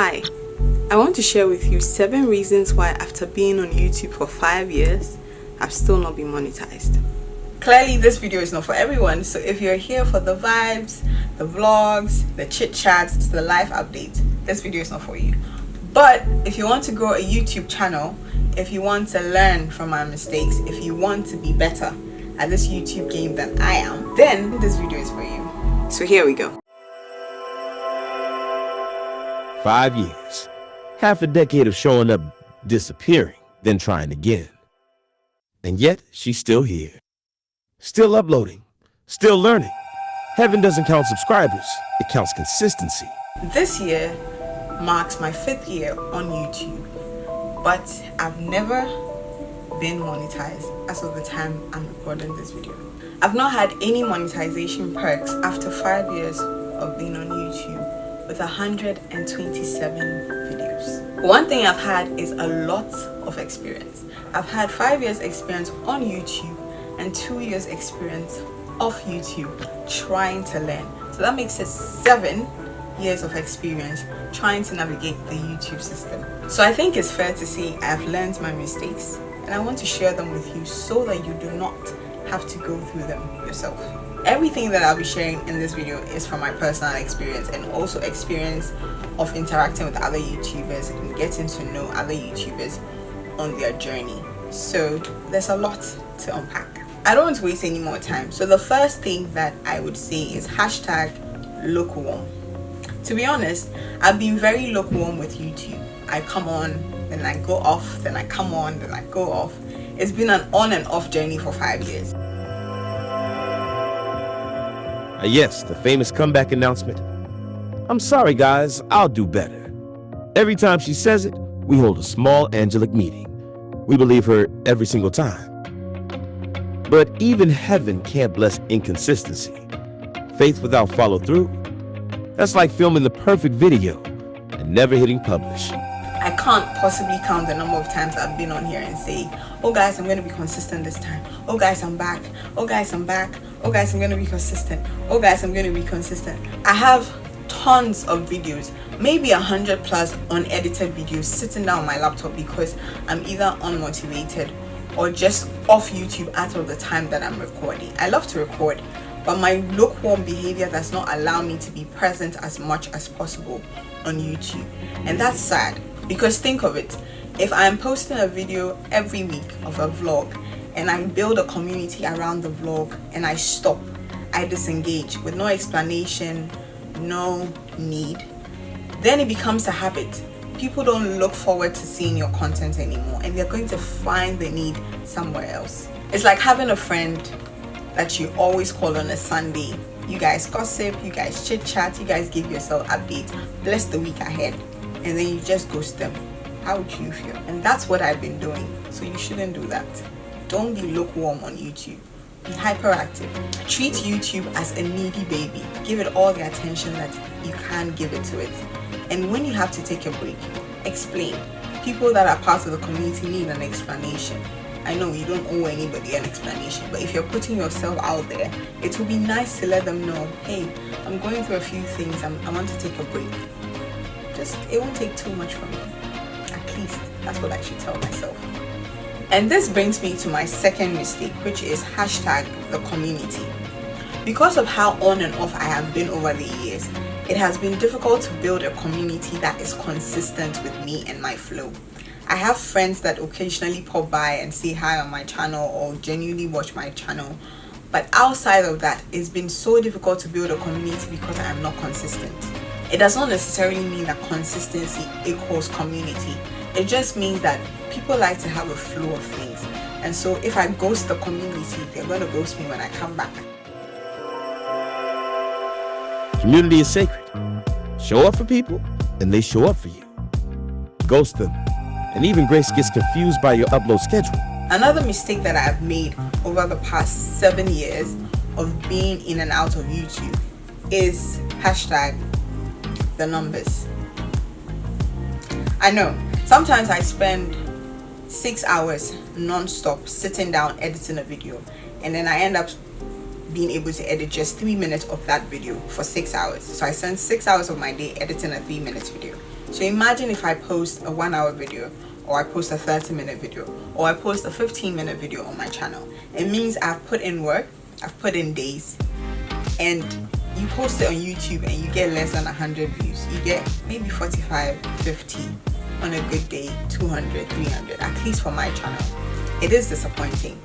Hi, I want to share with you 7 reasons why after being on YouTube for 5 years, I've still not been monetized. Clearly this video is not for everyone, so if you're here for the vibes, the vlogs, the chit chats, the life updates, this video is not for you. But if you want to grow a YouTube channel, if you want to learn from my mistakes, if you want to be better at this YouTube game than I am, then this video is for you. So here we go. 5 years. Half a decade of showing up, disappearing, then trying again. And yet, she's still here. Still uploading. Still learning. Heaven doesn't count subscribers. It counts consistency. This year marks my 5th year on YouTube, but I've never been monetized as of the time I'm recording this video. I've not had any monetization perks after 5 years of being on YouTube with 127 videos. One thing I've had is a lot of experience. I've had 5 years experience on YouTube and 2 years experience off YouTube trying to learn. So that makes it 7 years of experience trying to navigate the YouTube system. So I think it's fair to say I've learned my mistakes and I want to share them with you so that you do not have to go through them yourself. Everything that I'll be sharing in this video is from my personal experience and also experience of interacting with other YouTubers and getting to know other YouTubers on their journey. So there's a lot to unpack. I don't want to waste any more time. So the first thing that I would say is hashtag lukewarm. To be honest, I've been very lukewarm with YouTube. I come on, then I go off, then I come on, then I go off. It's been an on and off journey for 5 years. Yes, the famous comeback announcement. I'm sorry guys, I'll do better. Every time she says it, we hold a small angelic meeting. We believe her every single time. But even heaven can't bless inconsistency. Faith without follow through. That's like filming the perfect video and never hitting publish. I can't possibly count the number of times I've been on here and say, oh guys, I'm going to be consistent this time. Oh guys, I'm back. Oh guys, I'm back. Oh guys, I'm going to be consistent. Oh guys, I'm going to be consistent. I have tons of videos, maybe 100 plus unedited videos sitting down on my laptop because I'm either unmotivated or just off YouTube out of the time that I'm recording. I love to record, but my lukewarm behavior does not allow me to be present as much as possible on YouTube. And that's sad because think of it. If I'm posting a video every week of a vlog and I build a community around the vlog and I stop, I disengage with no explanation, no need, then it becomes a habit. People don't look forward to seeing your content anymore and they're going to find the need somewhere else. It's like having a friend that you always call on a Sunday. You guys gossip, you guys chit chat, you guys give yourself updates, bless the week ahead, and then you just ghost them. How would you feel? And that's what I've been doing. So you shouldn't do that. Don't be lukewarm on YouTube. Be hyperactive. Treat YouTube as a needy baby. Give it all the attention that you can give it to it. And when you have to take a break, explain. People that are part of the community need an explanation. I know you don't owe anybody an explanation, but if you're putting yourself out there, it would be nice to let them know, hey, I'm going through a few things, I want to take a break. It won't take too much from me. At least that's what I should tell myself. And this brings me to my second mistake, which is hashtag TheCommunity. Because of how on and off I have been over the years, it has been difficult to build a community that is consistent with me and my flow. I have friends that occasionally pop by and say hi on my channel or genuinely watch my channel. But outside of that, it's been so difficult to build a community because I am not consistent. It does not necessarily mean that consistency equals community. It just means that people like to have a flow of things. And so if I ghost the community, they're going to ghost me when I come back. Community is sacred. Show up for people, and they show up for you. Ghost them. And even Grace gets confused by your upload schedule. Another mistake that I've made over the past 7 years of being in and out of YouTube is hashtag TheNumbers. I know, sometimes I spend 6 hours non-stop sitting down editing a video and then I end up being able to edit just 3 minutes of that video for 6 hours. So I spend 6 hours of my day editing a 3-minute video. So imagine if I post a 1-hour video, or I post a 30-minute video, or I post a 15-minute video on my channel. It means I've put in work, I've put in days, and you post it on YouTube and you get less than 100 views. You get maybe 45, 50, on a good day, 200, 300, at least for my channel. It is disappointing,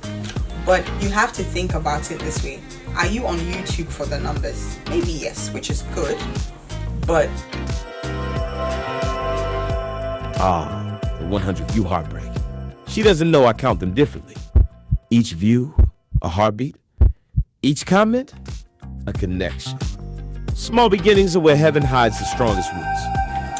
but you have to think about it this way. Are you on YouTube for the numbers? Maybe yes, which is good, but the 100 view heartbreak. She doesn't know I count them differently. Each view, a heartbeat. Each comment, a connection. Small beginnings are where heaven hides the strongest roots.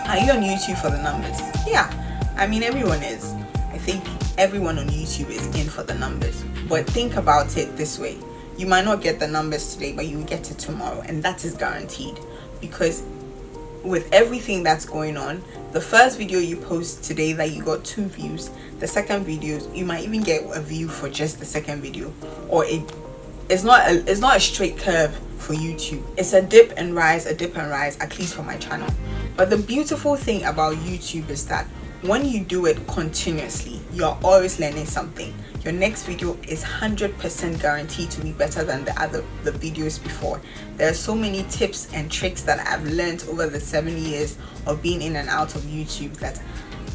Are you on YouTube for the numbers? Yeah, I mean, everyone is. I think everyone on YouTube is in for the numbers. But think about it this way. You might not get the numbers today, but you will get it tomorrow. And that is guaranteed. Because with everything that's going on, the first video you post today that you got 2 views, the second video, you might even get a view for just the second video. Or it's not a straight curve for YouTube. It's a dip and rise, at least for my channel. But the beautiful thing about YouTube is that when you do it continuously, you're always learning something. Your next video is 100% guaranteed to be better than the videos before. There are so many tips and tricks that I've learned over the 7 years of being in and out of YouTube that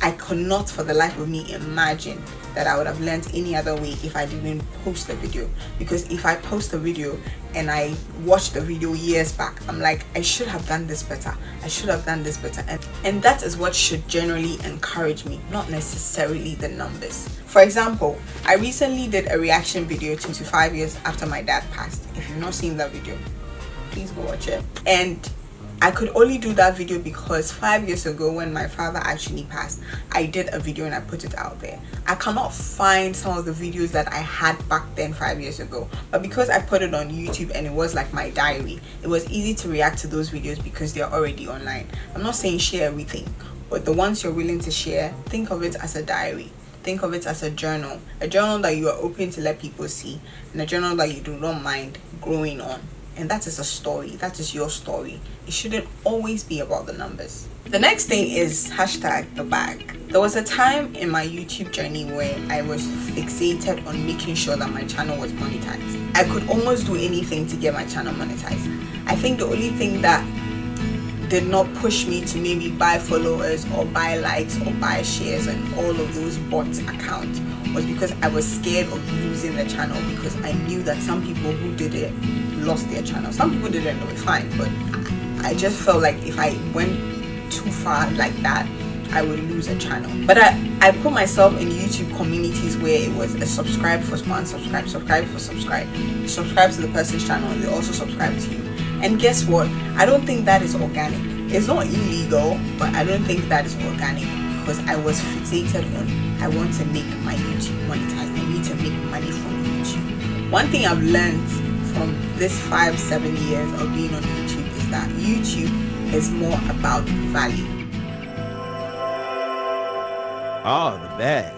I could not for the life of me imagine that I would have learned any other way if I didn't post the video. Because if I post a video and I watch the video years back, I'm like, I should have done this better, I should have done this better. And that is what should generally encourage me, not necessarily the numbers. For example, I recently did a reaction video to 5 years after my dad passed. If you've not seen that video, please go watch it. And I could only do that video because 5 years ago, when my father actually passed, I did a video and I put it out there. I cannot find some of the videos that I had back then 5 years ago, but because I put it on YouTube and it was like my diary, it was easy to react to those videos because they're already online. I'm not saying share everything, but the ones you're willing to share, think of it as a diary. Think of it as a journal that you are open to let people see, and a journal that you do not mind growing on. And that is a story. That is your story. It shouldn't always be about the numbers. The next thing is #TheBag. There was a time in my YouTube journey where I was fixated on making sure that my channel was monetized. I could almost do anything to get my channel monetized. I think the only thing that did not push me to maybe buy followers or buy likes or buy shares and all of those bot accounts was because I was scared of losing the channel, because I knew that some people who did it lost their channel. Some people didn't know it, fine, but I just felt like if I went too far like that, I would lose a channel. But I put myself in YouTube communities where it was a subscribe for one, subscribe for subscribe. You subscribe to the person's channel and they also subscribe to you. And guess what? I don't think that is organic. It's not illegal, but I don't think that is organic because I was fixated on I want to make my YouTube monetized. I need to make money from YouTube. One thing I've learned from this 5-7 years of being on YouTube is that YouTube is more about value. TheBag.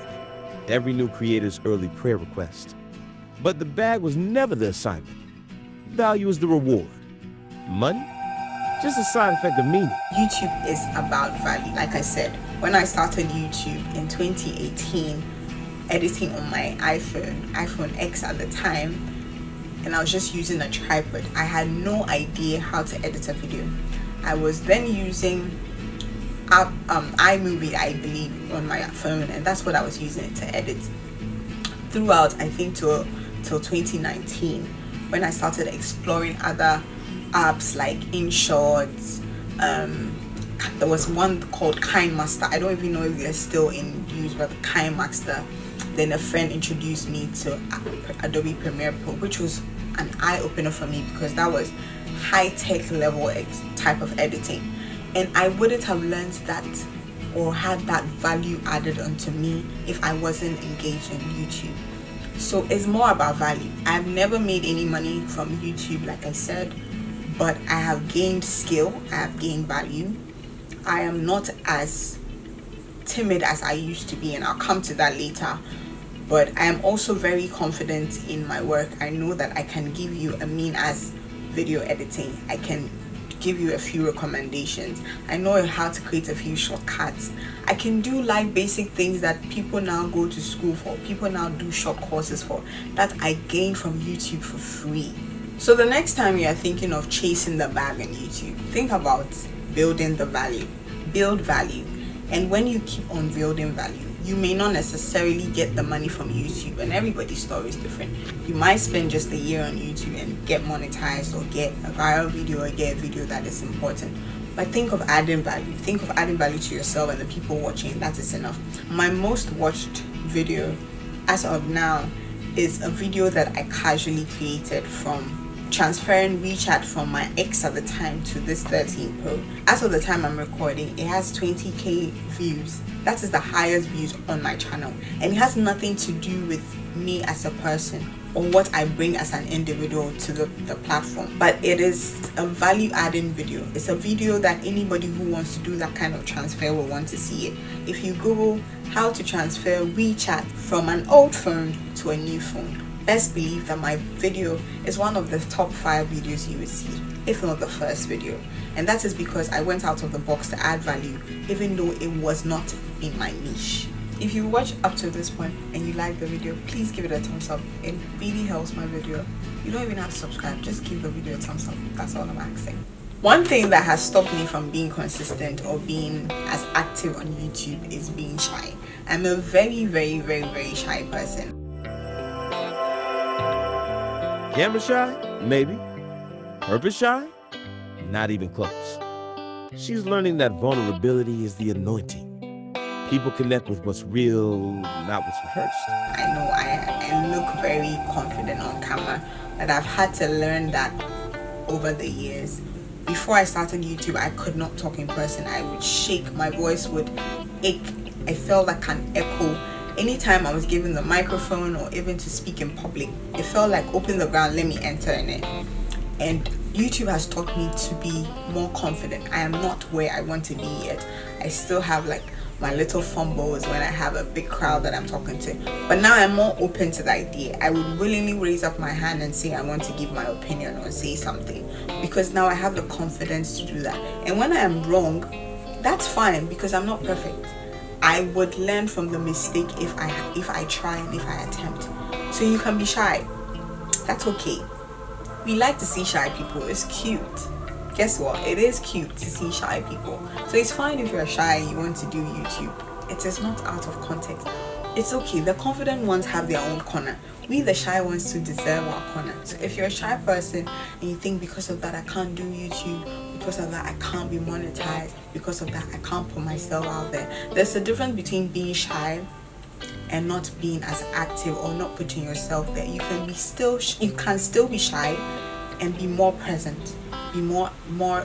Every new creator's early prayer request. But the bag was never the assignment. Value is the reward. Money? Just a side effect of meaning. YouTube is about value. Like I said, when I started YouTube in 2018, editing on my iPhone X at the time, and I was just using a tripod, I had no idea how to edit a video. I was then using iMovie, I believe, on my phone, and that's what I was using it to edit throughout, I think, till 2019, when I started exploring other apps like InShot. There was one called KineMaster. I don't even know if they're still in use, but KineMaster. Then a friend introduced me to Adobe Premiere Pro, which was an eye-opener for me because that was high-tech level type of editing, and I wouldn't have learned that or had that value added onto me if I wasn't engaged in YouTube. So it's more about value. I've never made any money from YouTube, like I said, but I have gained skill, I have gained value. I am not as timid as I used to be, and I'll come to that later. but I am also very confident in my work. I know that I can give you a mean as video editing. I can give you a few recommendations. I know how to create a few shortcuts. I can do like basic things that people now go to school for, people now do short courses for, that I gain from YouTube for free. So the next time you are thinking of chasing the bag on YouTube, think about building the value. Build value. And when you keep on building value, you may not necessarily get the money from YouTube, and everybody's story is different. You might spend just a year on YouTube and get monetized, or get a viral video, or get a video that is important. But think of adding value. Think of adding value to yourself and the people watching. That is enough. My most watched video as of now is a video that I casually created from transferring WeChat from my ex at the time to this 13 Pro. As of the time I'm recording, it has 20k views. That is the highest views on my channel, and it has nothing to do with me as a person or what I bring as an individual to the platform, but it is a value adding video. It's a video that anybody who wants to do that kind of transfer will want to see it. If you Google how to transfer WeChat from an old phone to a new phone, best believe that my video is one of the top 5 videos you will see, if not the first video. And that is because I went out of the box to add value, even though it was not in my niche. If you watch up to this point and you like the video, please give it a thumbs up. It really helps my video. You don't even have to subscribe, just give the video a thumbs up. That's all I'm asking. One thing that has stopped me from being consistent or being as active on YouTube is being shy. I'm a very, very, very, very shy person. Camera shy? Maybe. Purpose shy? Not even close. She's learning that vulnerability is the anointing. People connect with what's real, not what's rehearsed. I know I look very confident on camera, but I've had to learn that over the years. Before I started YouTube, I could not talk in person. I would shake, my voice would ache. I felt like an echo. Anytime I was given the microphone or even to speak in public, it felt like open the ground, let me enter in it. And YouTube has taught me to be more confident. I am not where I want to be yet. I still have like my little fumbles when I have a big crowd that I'm talking to. But now I'm more open to the idea. I would willingly raise up my hand and say I want to give my opinion or say something, because now I have the confidence to do that. And when I am wrong, that's fine, because I'm not perfect. I would learn from the mistake if I try and if I attempt. So you can be shy. That's okay. We like to see shy people. It's cute. Guess what? It is cute to see shy people. So it's fine if you're shy and you want to do YouTube. It is not out of context. It's okay. The confident ones have their own corner. We the shy ones too deserve our corner. So if you're a shy person and you think because of that I can't do YouTube, because of that I can't be monetized, because of that I can't put myself out there, there's a difference between being shy and not being as active or not putting yourself there. You can still be shy and be more present, be more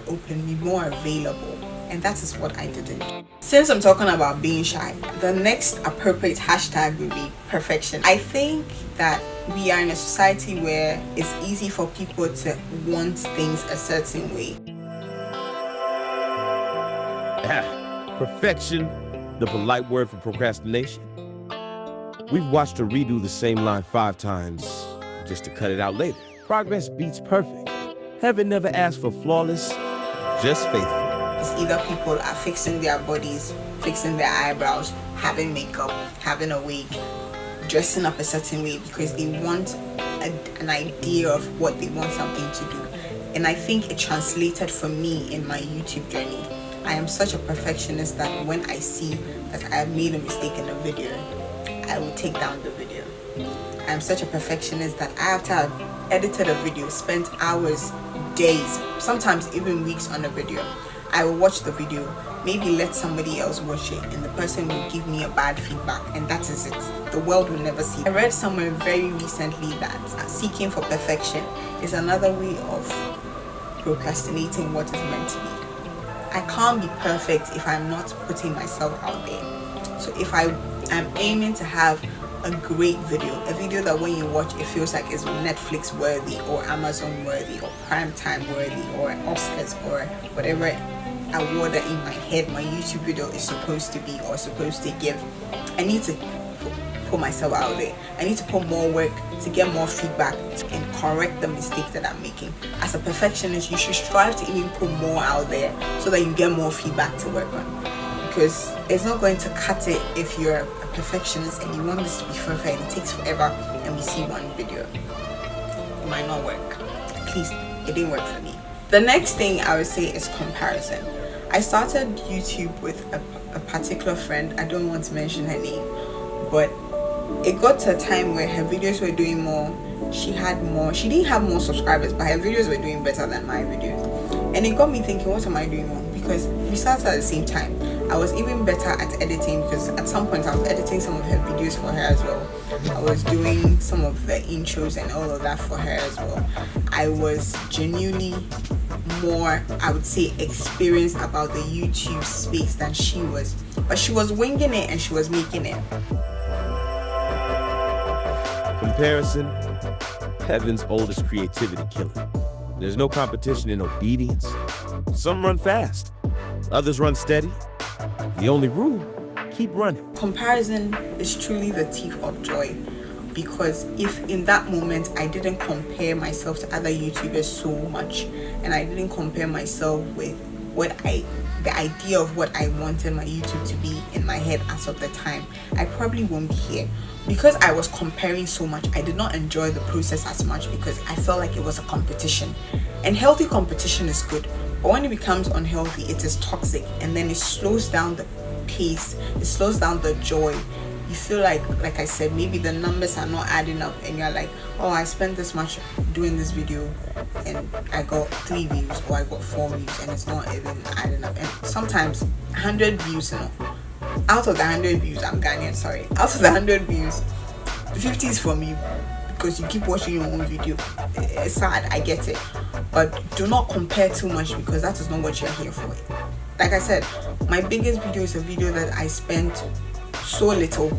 open, be more available. And that is what I didn't do. Since I'm talking about being shy, the next appropriate hashtag will be perfection. I think that we are in a society where it's easy for people to want things a certain way. Perfection, the polite word for procrastination. We've watched her redo the same line 5 times just to cut it out later. Progress beats perfect. Heaven never asked for flawless, just faithful. It's either people are fixing their bodies, fixing their eyebrows, having makeup, having a wig, dressing up a certain way because they want an idea of what they want something to do. And I think it translated for me in my YouTube journey. I am such a perfectionist that when I see that I have made a mistake in a video, I will take down the video. I am such a perfectionist that after I've edited a video, spent hours, days, sometimes even weeks on a video, I will watch the video, maybe let somebody else watch it, and the person will give me a bad feedback, and that is it. The world will never see it. I read somewhere very recently that seeking for perfection is another way of procrastinating what is meant to be. I can't be perfect if I'm not putting myself out there. So if I am aiming to have a great video, a video that when you watch it feels like it's Netflix worthy or Amazon worthy or Primetime worthy or Oscars or whatever award that in my head my YouTube video is supposed to be or supposed to give, I need to put myself out there. I need to put more work to get more feedback and correct the mistakes that I'm making. As a perfectionist, you should strive to even put more out there so that you get more feedback to work on. Because it's not going to cut it if you're a perfectionist and you want this to be perfect and it takes forever and we see one video. It might not work. At least it didn't work for me. The next thing I would say is comparison. I started YouTube with a particular friend. I don't want to mention her name, but it got to a time where her videos were doing more. She didn't have more subscribers, but her videos were doing better than my videos. And it got me thinking, what am I doing wrong? Because we started at the same time. I was even better at editing, because at some point I was editing some of her videos for her as well. I was doing some of the intros and all of that for her as well. I was genuinely more, I would say, experienced about the YouTube space than she was. But she was winging it and she was making it. Comparison, heaven's oldest creativity killer. There's no competition in obedience. Some run fast, others run steady. The only rule, keep running. Comparison is truly the thief of joy, because if in that moment I didn't compare myself to other YouTubers so much, and I didn't compare myself with the idea of what I wanted my YouTube to be in my head as of the time, I probably won't be here. Because I was comparing so much, I did not enjoy the process as much because I felt like it was a competition. And healthy competition is good, but when it becomes unhealthy, it is toxic, and then it slows down the pace, it slows down the joy. You feel like I said, maybe the numbers are not adding up, and you're like, oh, I spent this much doing this video and I got 3 views or I got 4 views, and it's not even adding up. And sometimes 100 views, out of the 100 views, I'm Ghanaian, sorry, out of the 100 views, 50 is from you because you keep watching your own video. It's sad, I get it, but do not compare too much, because that is not what you're here for. Like I said, my biggest video is a video that I spent so little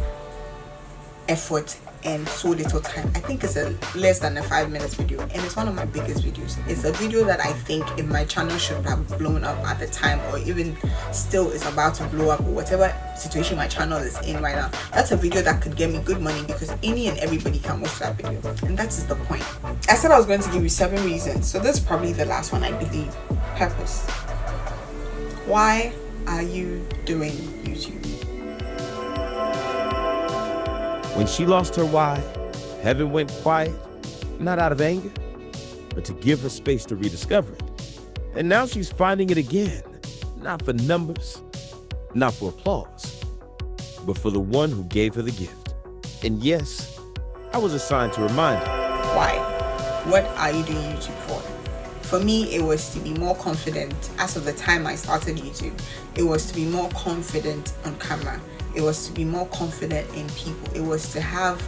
effort and so little time. I think it's a less than a 5-minute video, and it's one of my biggest videos. It's a video that I think if my channel should have blown up at the time, or even still is about to blow up, or whatever situation my channel is in right now, that's a video that could get me good money, because any and everybody can watch that video, and that is the point. I said I was going to give you 7 reasons, so this is probably the last one, I believe. Purpose. Why are you doing YouTube? When she lost her why, heaven went quiet, not out of anger, but to give her space to rediscover it. And now she's finding it again, not for numbers, not for applause, but for the one who gave her the gift. And yes, I was assigned to remind her. Why? What are you doing YouTube for? For me, it was to be more confident. As of the time I started YouTube, it was to be more confident on camera. It was to be more confident in people. It was to have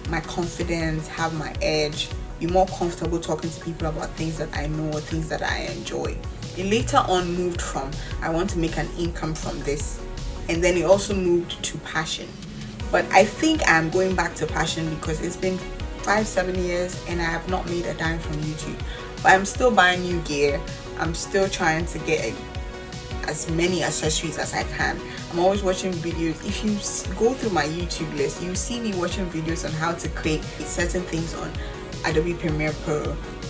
my confidence, have my edge, be more comfortable talking to people about things that I know or things that I enjoy. It later on moved from, I want to make an income from this, and then it also moved to passion. But I think I'm going back to passion because it's been 5-7 years and I have not made a dime from YouTube. But I'm still buying new gear. I'm still trying to get as many accessories as I can. I'm always watching videos. If you go through my YouTube list, you see me watching videos on how to create certain things on Adobe Premiere Pro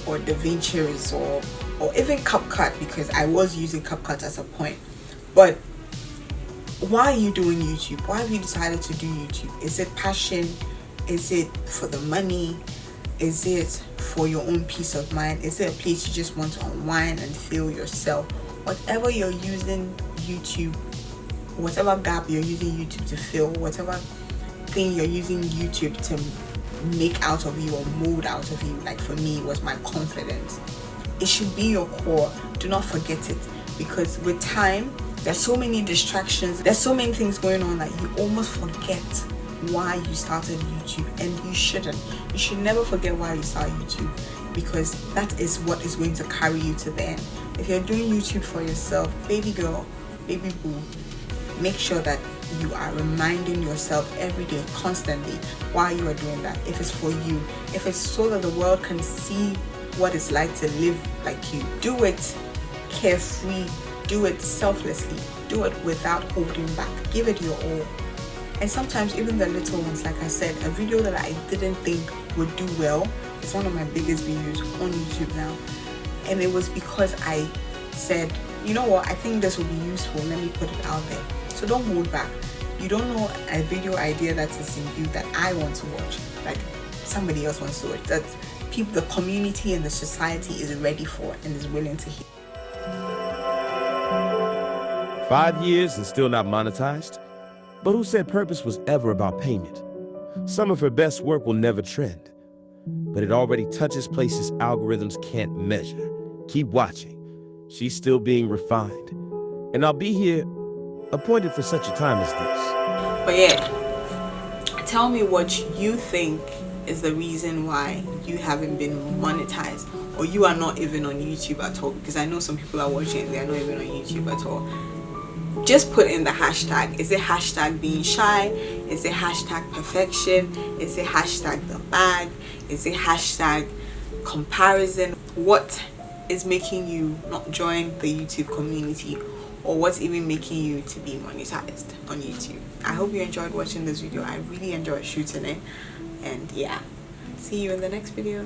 or DaVinci Resolve, or even CapCut, because I was using CapCut at a point. But why are you doing YouTube? Why have you decided to do YouTube? Is it passion? Is it for the money? Is it for your own peace of mind? Is it a place you just want to unwind and feel yourself? Whatever you're using YouTube, whatever gap you're using YouTube to fill, whatever thing you're using YouTube to make out of you or mold out of you, like for me, it was my confidence. It should be your core. Do not forget it, because with time, there's so many distractions, there's so many things going on that you almost forget why you started YouTube, and you shouldn't. You should never forget why you started YouTube, because that is what is going to carry you to the end. If you're doing YouTube for yourself, baby girl, baby boo, make sure that you are reminding yourself every day, constantly, why you are doing that. If it's for you, if it's so that the world can see what it's like to live like you, do it carefree, do it selflessly, do it without holding back, give it your all. And sometimes even the little ones, like I said, a video that I didn't think would do well, it's one of my biggest views on YouTube now. And it was because I said, you know what, I think this will be useful, let me put it out there. So don't hold back. You don't know a video idea that is in you that I want to watch, like somebody else wants to watch, that people, the community and the society is ready for and is willing to hear. 5 years and still not monetized? But who said purpose was ever about payment? Some of her best work will never trend, but it already touches places algorithms can't measure. Keep watching. She's still being refined. And I'll be here, appointed for such a time as this. But yeah, tell me what you think is the reason why you haven't been monetized, or you are not even on YouTube at all, because I know some people are watching and they are not even on YouTube at all. Just put in the hashtag. Is it hashtag BeingShy? Is it hashtag perfection? Is it hashtag TheBag? Is it hashtag comparison? What is making you not join the YouTube community, or what's even making you to be monetized on YouTube? I hope you enjoyed watching this video. I really enjoyed shooting it, and yeah, see you in the next video.